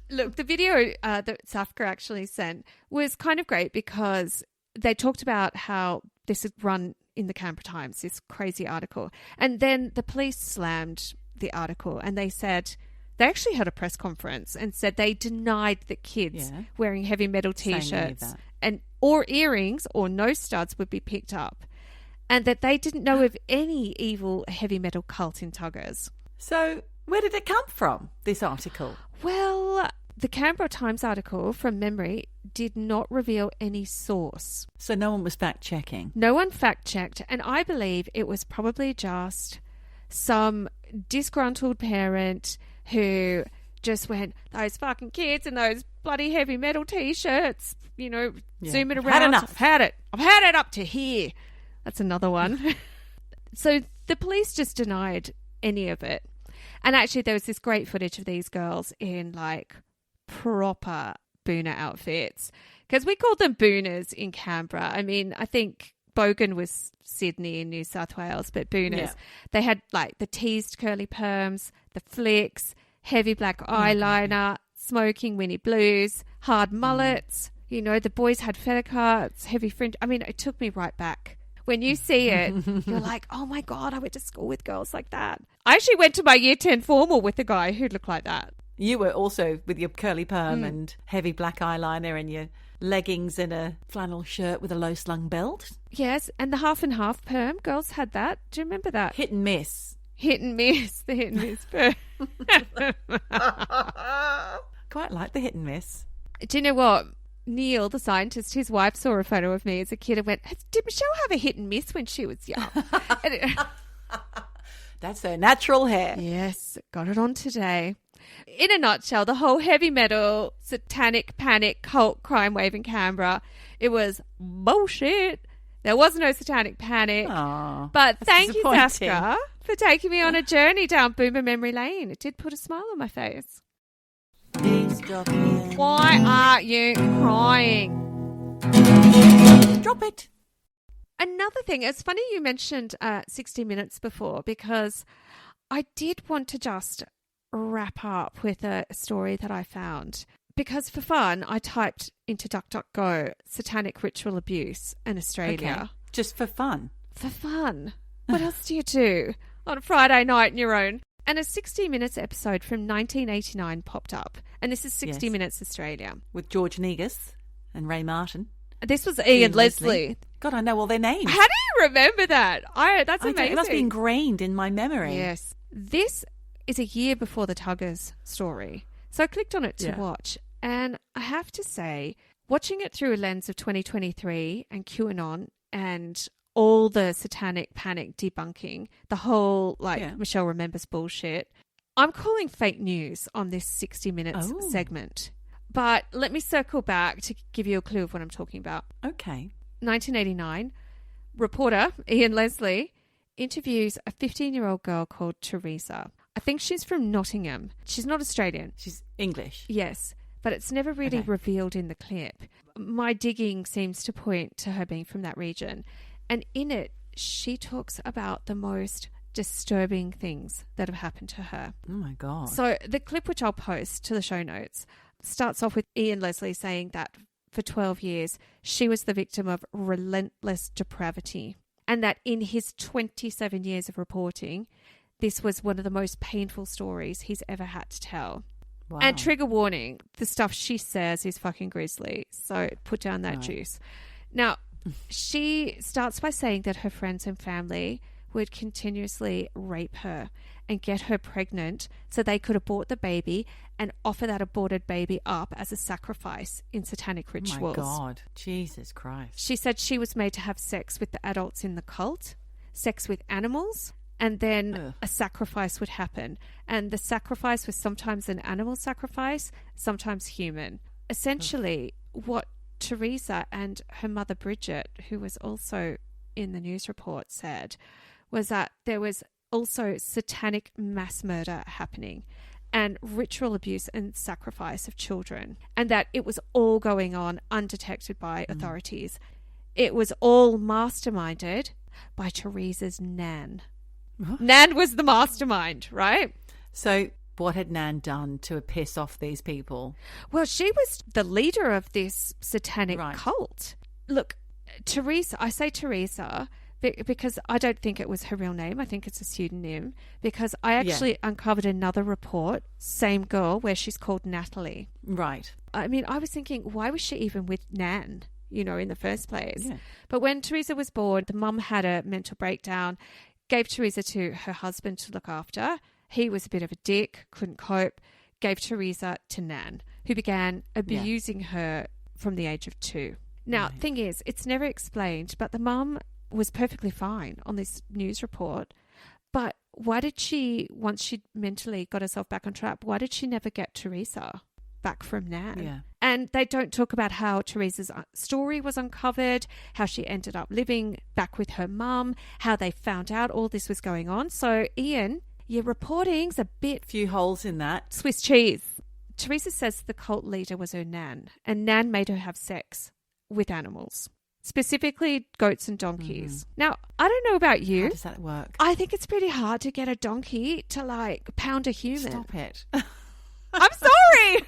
Look, the video that Safka actually sent was kind of great because they talked about how this had run in the Canberra Times, this crazy article. And then the police slammed the article and they said they actually had a press conference and said they denied that kids wearing heavy metal T-shirts and or earrings or no studs would be picked up, and that they didn't know of any evil heavy metal cult in Tuggers. So where did it come from, this article? Well, the Canberra Times article, from memory, did not reveal any source. So no one was fact-checking? No one fact-checked, and I believe it was probably just some disgruntled parent who just went, those fucking kids in those bloody heavy metal T-shirts, you know, zoom it around. Had enough. I've had it up to here. That's another one. So the police just denied any of it. And actually there was this great footage of these girls in like proper booner outfits, because we called them booners in Canberra. I mean, I think Bogan was Sydney in New South Wales, but booners, they had like the teased curly perms, the flicks, heavy black eyeliner, smoking Winnie Blues, hard mullets. You know, the boys had feather cuts, heavy fringe. I mean, it took me right back. When you see it, you're like, oh my God, I went to school with girls like that. I actually went to my year 10 formal with a guy who looked like that. You were also with your curly perm and heavy black eyeliner and your leggings and a flannel shirt with a low slung belt. Yes, and the half and half perm. Girls had that. Do you remember that? Hit and miss. Hit and miss. The hit and miss perm. Quite like the hit and miss. Do you know what? Neil, the scientist, his wife saw a photo of me as a kid and went, did Michelle have a hit and miss when she was young? That's her natural hair. Yes, got it on today. In a nutshell, the whole heavy metal, satanic panic, cult crime wave in Canberra, it was bullshit. There was no satanic panic. Aww, but thank you, disappointing. Zaska, for taking me on a journey down Boomer Memory Lane. It did put a smile on my face. Eavesdroppin. Why are you crying? Drop it. Another thing, it's funny you mentioned 60 Minutes before, because I did want to just wrap up with a story that I found. Because for fun, I typed into DuckDuckGo satanic ritual abuse in Australia. Okay. Just for fun. For fun. What else do you do on a Friday night on your own? And a 60 Minutes episode from 1989 popped up. And this is 60 Minutes Australia. With George Negus and Ray Martin. This was Ian Leslie. God, I know all their names. How do you remember that? That's amazing. It must be ingrained in my memory. Yes. This is a year before the Tuggers story. So I clicked on it to watch. And I have to say, watching it through a lens of 2023 and QAnon and all the satanic panic debunking, the whole, Michelle remembers bullshit, I'm calling fake news on this 60 Minutes segment. But let me circle back to give you a clue of what I'm talking about. Okay. 1989, reporter Ian Leslie interviews a 15-year-old girl called Teresa. I think she's from Nottingham. She's not Australian. She's English. Yes, but it's never really revealed in the clip. My digging seems to point to her being from that region. And in it, she talks about the most disturbing things that have happened to her. Oh, my God. So the clip, which I'll post to the show notes, starts off with Ian Leslie saying that for 12 years, she was the victim of relentless depravity. And that in his 27 years of reporting, this was one of the most painful stories he's ever had to tell. Wow. And trigger warning, the stuff she says is fucking grisly. So put down that juice. Now, she starts by saying that her friends and family would continuously rape her and get her pregnant so they could abort the baby and offer that aborted baby up as a sacrifice in satanic rituals. Oh my God. Jesus Christ. She said she was made to have sex with the adults in the cult, sex with animals, and then a sacrifice would happen. And the sacrifice was sometimes an animal sacrifice, sometimes human. Essentially, what Teresa and her mother Bridget, who was also in the news report, said was that there was also satanic mass murder happening and ritual abuse and sacrifice of children, and that it was all going on undetected by authorities. It was all masterminded by Teresa's Nan. Nan was the mastermind, right? So what had Nan done to piss off these people? Well, she was the leader of this satanic cult. Look, Teresa, I say Teresa because I don't think it was her real name. I think it's a pseudonym, because I actually uncovered another report, same girl, where she's called Natalie. Right. I mean, I was thinking, why was she even with Nan? in the first place. Yeah. But when Teresa was born, the mum had a mental breakdown, gave Teresa to her husband to look after. He was a bit of a dick, couldn't cope, gave Teresa to Nan, who began abusing her from the age of 2. Now, thing is, it's never explained, but the mum was perfectly fine on this news report. But why did she, once she mentally got herself back on track, why did she never get Teresa back from Nan? Yeah. And they don't talk about how Teresa's story was uncovered, how she ended up living back with her mum, how they found out all this was going on. So, Ian, your reporting's a bit... Few holes in that. Swiss cheese. Teresa says the cult leader was her Nan, and Nan made her have sex with animals, specifically goats and donkeys. Now, I don't know about you. How does that work? I think it's pretty hard to get a donkey to pound a human. Stop it. I'm sorry.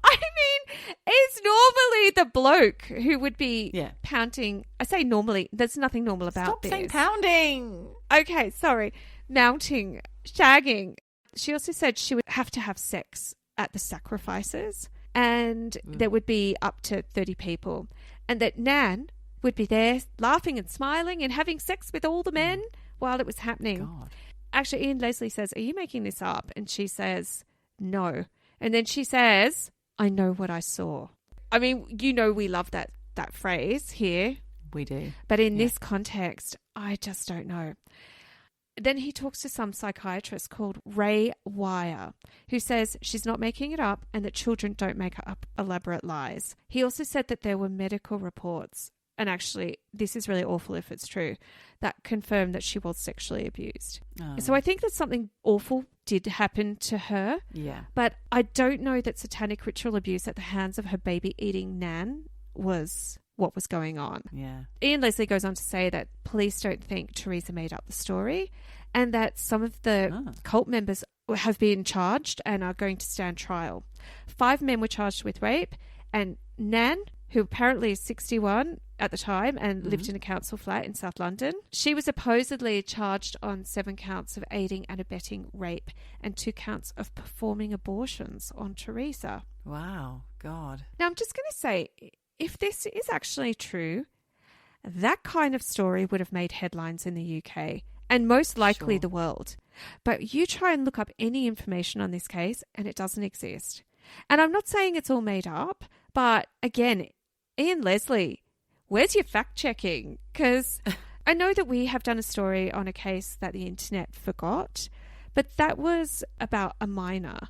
I mean, it's normally the bloke who would be pounding. I say normally. There's nothing normal about this. Stop saying pounding. Okay, sorry. Mounting, shagging. She also said she would have to have sex at the sacrifices, and there would be up to 30 people, and that Nan would be there laughing and smiling and having sex with all the men while it was happening. God. Actually, Ian Leslie says, "Are you making this up?" And she says, "No." And then she says, "I know what I saw." I mean, we love that phrase here. We do. But in this context, I just don't know. Then he talks to some psychiatrist called Ray Wire, who says she's not making it up and that children don't make up elaborate lies. He also said that there were medical reports, and actually this is really awful if it's true, that confirmed that she was sexually abused. Oh. So I think that something awful did happen to her. Yeah. But I don't know that satanic ritual abuse at the hands of her baby-eating Nan was what was going on. Yeah. Ian Leslie goes on to say that police don't think Teresa made up the story, and that some of the cult members have been charged and are going to stand trial. 5 men were charged with rape, and Nan, who apparently is 61 at the time and lived in a council flat in South London, she was supposedly charged on 7 counts of aiding and abetting rape and 2 counts of performing abortions on Teresa. Wow. God. Now, I'm just going to say, if this is actually true, that kind of story would have made headlines in the UK and most likely the world. But you try and look up any information on this case and it doesn't exist. And I'm not saying it's all made up, but again, Ian Leslie, where's your fact checking? Because I know that we have done a story on a case that the internet forgot, but that was about a minor.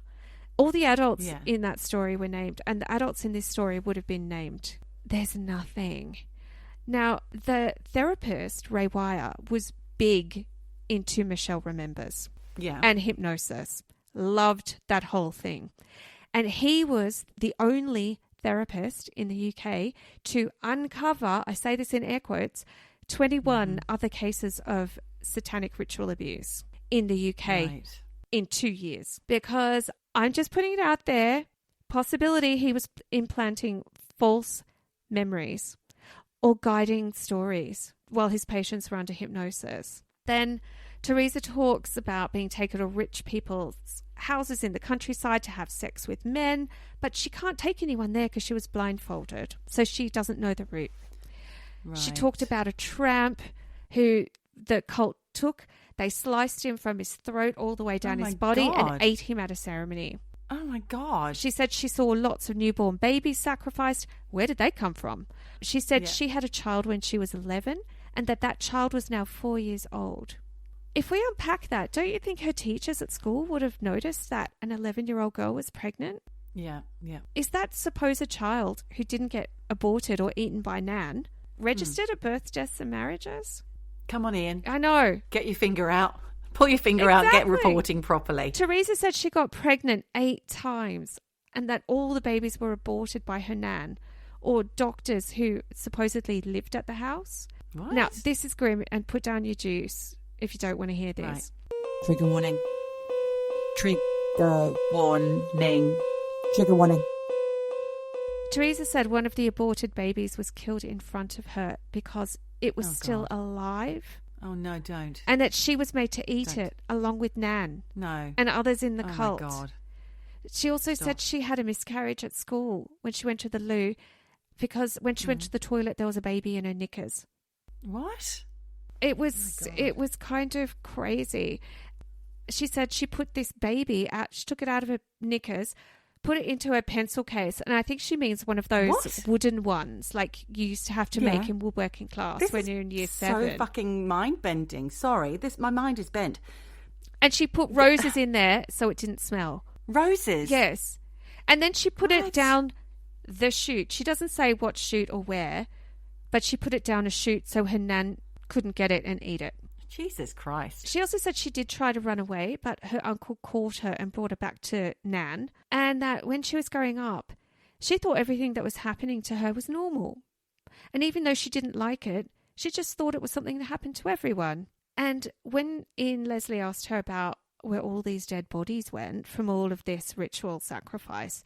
All the adults in that story were named, and the adults in this story would have been named. There's nothing. Now, the therapist, Ray Wire, was big into Michelle Remembers and hypnosis. Loved that whole thing. And he was the only therapist in the UK to uncover, I say this in air quotes, 21 other cases of satanic ritual abuse in the UK in 2 years. Because I'm just putting it out there, possibility he was implanting false memories or guiding stories while his patients were under hypnosis. Then Teresa talks about being taken to rich people's houses in the countryside to have sex with men, but she can't take anyone there because she was blindfolded, so she doesn't know the route. Right. She talked about a tramp who the cult took. They sliced him from his throat all the way down his body and ate him at a ceremony. Oh my God. She said she saw lots of newborn babies sacrificed. Where did they come from? She said she had a child when she was 11 and that child was now 4 years old. If we unpack that, don't you think her teachers at school would have noticed that an 11-year-old girl was pregnant? Yeah, yeah. Is that supposed child who didn't get aborted or eaten by Nan registered at birth, deaths and marriages? Come on, Ian. I know. Get your finger out. Pull your finger out and get reporting properly. Teresa said she got pregnant 8 times and that all the babies were aborted by her Nan or doctors who supposedly lived at the house. What? Now, this is grim, and put down your juice if you don't want to hear this. Right. Trigger warning. Trigger warning. Trigger warning. Teresa said one of the aborted babies was killed in front of her because it was still alive. Oh, no, don't. And that she was made to eat it along with Nan. No. And others in the cult. Oh, my God. She also said she had a miscarriage at school when she went to the loo. because when she went to the toilet, there was a baby in her knickers. What? It was kind of crazy. She said she put this baby out, she took it out of her knickers, put it into her pencil case, and I think she means one of those wooden ones like you used to have to make in woodworking class when you're in year 7. So fucking mind bending. Sorry, my mind is bent. And she put roses in there so it didn't smell. Roses? Yes. And then she put it down the chute. She doesn't say what chute or where, but she put it down a chute so her nan couldn't get it and eat it. Jesus Christ. She also said she did try to run away, but her uncle caught her and brought her back to Nan. And that when she was growing up, she thought everything that was happening to her was normal. And even though she didn't like it, she just thought it was something that happened to everyone. And when Ian Leslie asked her about where all these dead bodies went from all of this ritual sacrifice,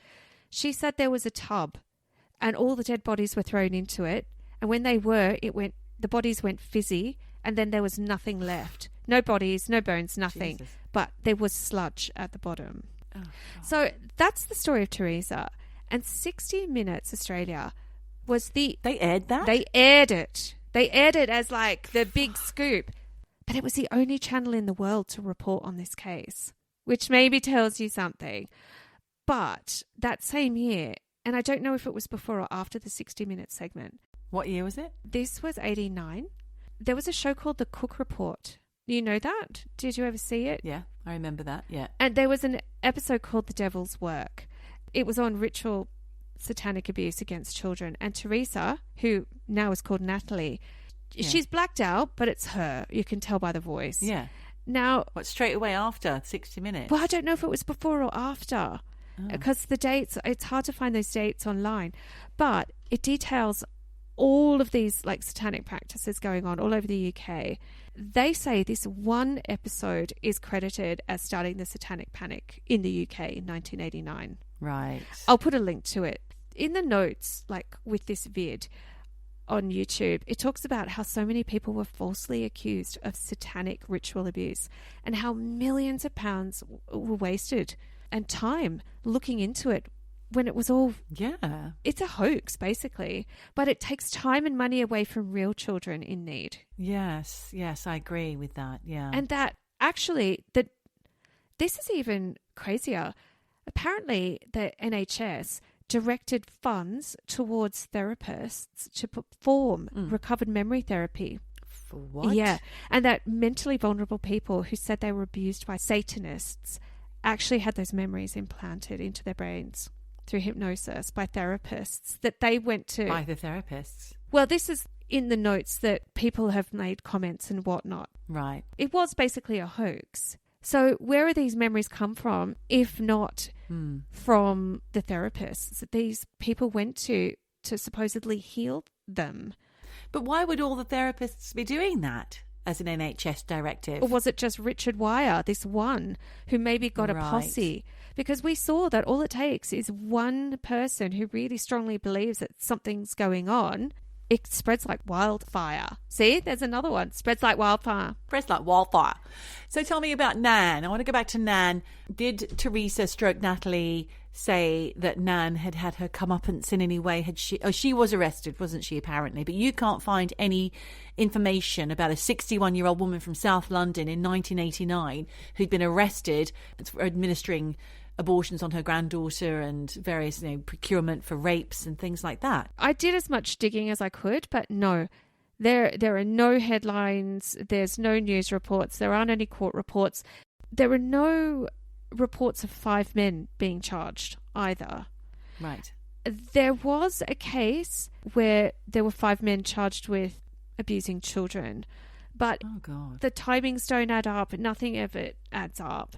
she said there was a tub and all the dead bodies were thrown into it. And when they were, the bodies went fizzy. And then there was nothing left. No bodies, no bones, nothing. Jesus. But there was sludge at the bottom. Oh, so that's the story of Teresa. And 60 Minutes Australia was They aired that? They aired it. They aired it as like the big scoop. But it was the only channel in the world to report on this case, which maybe tells you something. But that same year, and I don't know if it was before or after the 60 Minutes segment. What year was it? This was 89. There was a show called The Cook Report. You know that? Did you ever see it? Yeah, I remember that, yeah. And there was an episode called The Devil's Work. It was on ritual satanic abuse against children. And Teresa, who now is called Natalie, she's blacked out, but it's her. You can tell by the voice. Yeah. Now... What, straight away after 60 Minutes? Well, I don't know if it was before or after. Because the dates, it's hard to find those dates online. But it details all of these like satanic practices going on all over the UK. They say this one episode is credited as starting the Satanic Panic in the UK in 1989. Right. I'll put a link to it. In the notes, like with this vid on YouTube, it talks about how so many people were falsely accused of satanic ritual abuse and how millions of pounds were wasted and time looking into it when it was all... Yeah. It's a hoax, basically. But it takes time and money away from real children in need. Yes, I agree with that, yeah. And that, actually, this is even crazier. Apparently, the NHS directed funds towards therapists to perform recovered memory therapy. For what? Yeah. And that mentally vulnerable people who said they were abused by Satanists actually had those memories implanted into their brains through hypnosis by therapists that they went to. By the therapists? Well, this is in the notes that people have made comments and whatnot. Right. It was basically a hoax. So where are these memories come from, if not from the therapists that these people went to supposedly heal them? But why would all the therapists be doing that as an NHS directive? Or was it just Richard Wire, this one, who maybe got a posse? Because we saw that all it takes is one person who really strongly believes that something's going on. It spreads like wildfire. See, there's another one. Spreads like wildfire. Spreads like wildfire. So tell me about Nan. I want to go back to Nan. Did Teresa / Natalie say that Nan had her comeuppance in any way? She was arrested, wasn't she, apparently? But you can't find any information about a 61-year-old woman from South London in 1989 who'd been arrested for administering abortions on her granddaughter and various procurement for rapes and things like that. I did as much digging as I could, but no. There are no headlines. There's no news reports. There aren't any court reports. There are no reports of 5 men being charged either. Right. There was a case where there were 5 men charged with abusing children, but the timings don't add up. Nothing of it adds up.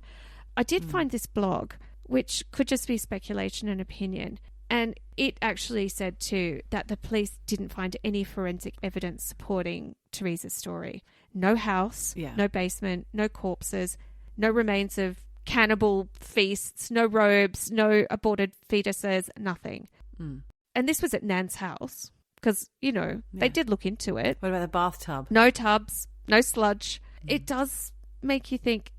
I did find this blog, which could just be speculation and opinion, and it actually said too that the police didn't find any forensic evidence supporting Teresa's story. No house, no basement, no corpses, no remains of cannibal feasts, no robes, no aborted fetuses, nothing. And this was at Nan's house because, they did look into it. What about the bathtub? No tubs, no sludge. It does make you think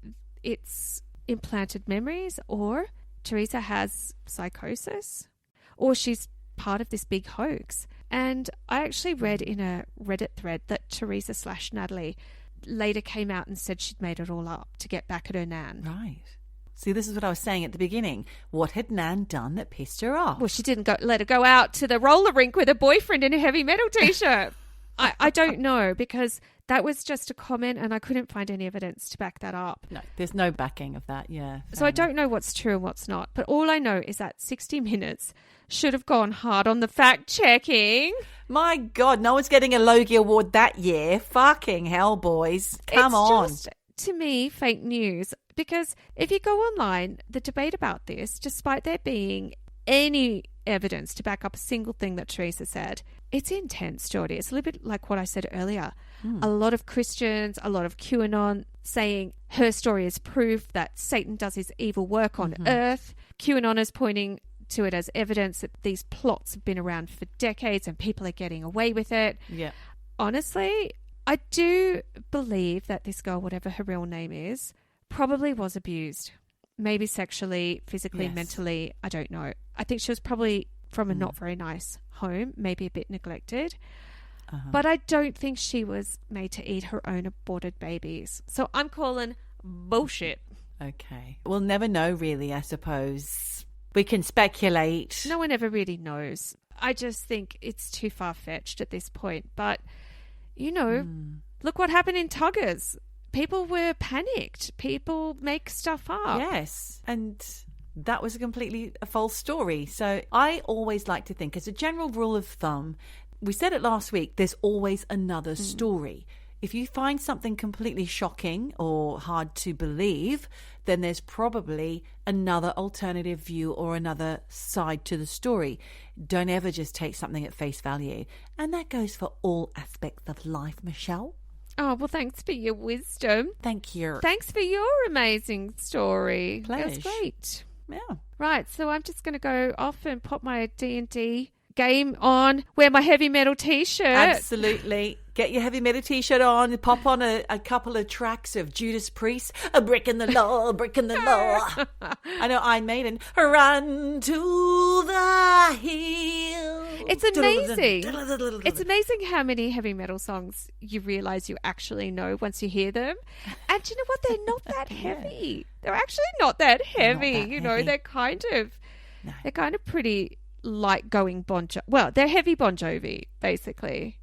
it's implanted memories, or Teresa has psychosis, or she's part of this big hoax. And I actually read in a Reddit thread that Teresa/Natalie later came out and said she'd made it all up to get back at her nan. Right. See, this is what I was saying at the beginning. What had Nan done that pissed her off? Well, she didn't let her go out to the roller rink with her boyfriend in a heavy metal t-shirt. I don't know, because that was just a comment and I couldn't find any evidence to back that up. No, there's no backing of that, yeah. So I don't know what's true and what's not. But all I know is that 60 Minutes should have gone hard on the fact-checking. My God, no one's getting a Logie Award that year. Fucking hell, boys. Come on. It's just, to me, fake news. Because if you go online, the debate about this, despite there being any evidence to back up a single thing that Teresa said, it's intense, Geordie. It's a little bit like what I said earlier. A lot of Christians, a lot of QAnon saying her story is proof that Satan does his evil work on earth. QAnoners pointing to it as evidence that these plots have been around for decades and people are getting away with it. Yeah. Honestly, I do believe that this girl, whatever her real name is, probably was abused. Maybe sexually, physically, Yes. mentally. I don't know. I think she was probably from a not very nice home, maybe a bit neglected. But I don't think she was made to eat her own aborted babies. So I'm calling bullshit. Okay. We'll never know, really, I suppose. We can speculate. No one ever really knows. I just think it's too far-fetched at this point. But, you know, look what happened in Tuggers. People were panicked. People make stuff up. Yes. And that was a false story. So I always like to think, as a general rule of thumb, we said it last week, there's always another story. If you find something completely shocking or hard to believe, then there's probably another alternative view or another side to the story. Don't ever just take something at face value. And that goes for all aspects of life, Michelle. Oh, well, thanks for your wisdom. Thank you. Thanks for your amazing story. It was Pleasure. great. Yeah. Right, so I'm just going to go off and pop my D&D game on, wear my heavy metal t-shirt. Absolutely. Get your heavy metal t-shirt on, pop on a couple of tracks of Judas Priest, a brick in the law, a brick in the law. I know Iron Maiden, run to the hill. It's amazing. It's amazing how many heavy metal songs you realise you actually know once you hear them. And you know what? They're not that heavy. They're actually not that heavy. Not that you know, heavy. they're kind of pretty light going Bon Jovi. Well, they're heavy Bon Jovi, basically.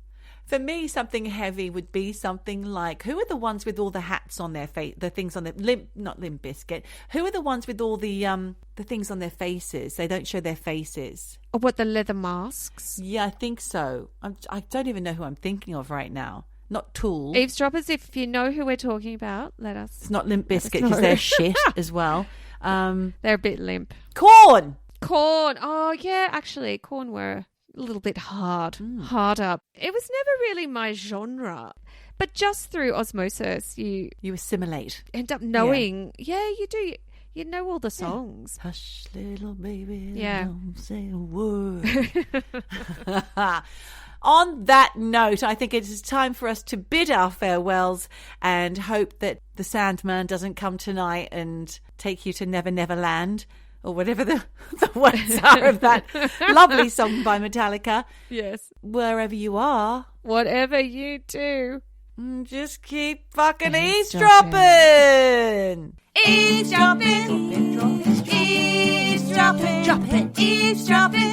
For me, something heavy would be something like, who are the ones with all the hats on their face, the things on their not Limp Bizkit. Who are the ones with all the things on their faces? They don't show their faces. Or what, the leather masks? Yeah, I think so. I don't even know who I'm thinking of right now. Not Tool. Eavesdroppers, if you know who we're talking about, let us. It's not Limp Bizkit know. because they're shit as well. They're a bit limp. Korn. Oh, yeah, actually, Korn were a little bit harder. It was never really my genre, but just through osmosis, you assimilate. end up knowing. Yeah, you do. You know all the songs. Hush, little baby, Yeah. don't say a word. On that note, I think it is time for us to bid our farewells and hope that the Sandman doesn't come tonight and take you to Never Never Land, or whatever the words are of that lovely song by Metallica. Yes. Wherever you are, Whatever you do. just keep fucking eavesdropping. Eavesdropping, eavesdropping, eavesdropping, eavesdropping.